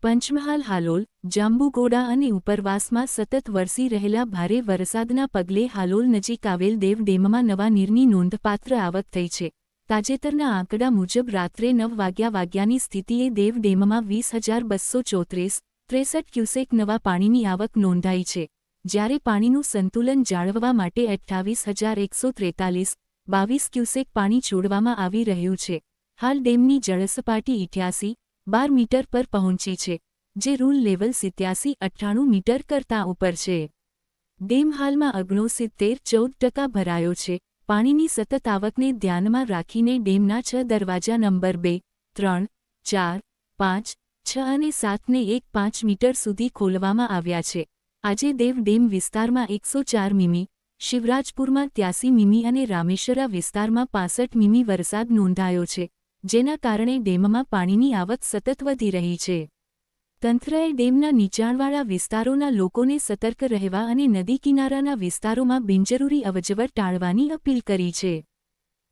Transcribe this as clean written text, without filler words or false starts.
પંચમહાલ હાલોલ જાંબુઘોડા અને ઉપરવાસમાં સતત વરસી રહેલા ભારે વરસાદના પગલે હાલોલ નજીક આવેલ દેવ ડેમમાં નવા નીરની નોંધપાત્ર આવક થઈ છે। તાજેતરના આંકડા મુજબ રાત્રે 9 વાગ્યાની સ્થિતિએ દેવ ડેમમાં 20,234 ક્યુસેક નવા પાણીની આવક નોંધાઈ છે, જ્યારે પાણીનું સંતુલન જાળવવા માટે 28,143 ક્યુસેક પાણી છોડવામાં આવી રહ્યું છે। હાલ ડેમની જળસપાટી 88-12 મીટર પર પહોંચી છે, જે રૂલ લેવલ 87-98 મીટર કરતાં ઉપર છે। ડેમ હાલમાં 69-14% ભરાયો છે। પાણીની સતત આવકને ધ્યાનમાં રાખીને ડેમના 6 દરવાજા નંબર 2, 3, 4, 5, 6 અને 7ને 1.5 મીટર સુધી ખોલવામાં આવ્યા છે। આજે દેવ ડેમ વિસ્તારમાં 104 મીમી, શિવરાજપુરમાં 83 મીમી અને રામેશ્વરા વિસ્તારમાં 65 મીમી વરસાદ નોંધાયો છે, જેના કારણે ડેમમાં પાણીની આવક સતત વધી રહી છે। તંત્રએ ડેમના નીચાણવાળા વિસ્તારોના લોકોને સતર્ક રહેવા અને નદી કિનારાના વિસ્તારોમાં બિનજરૂરી અવરજવર ટાળવાની અપીલ કરી છે।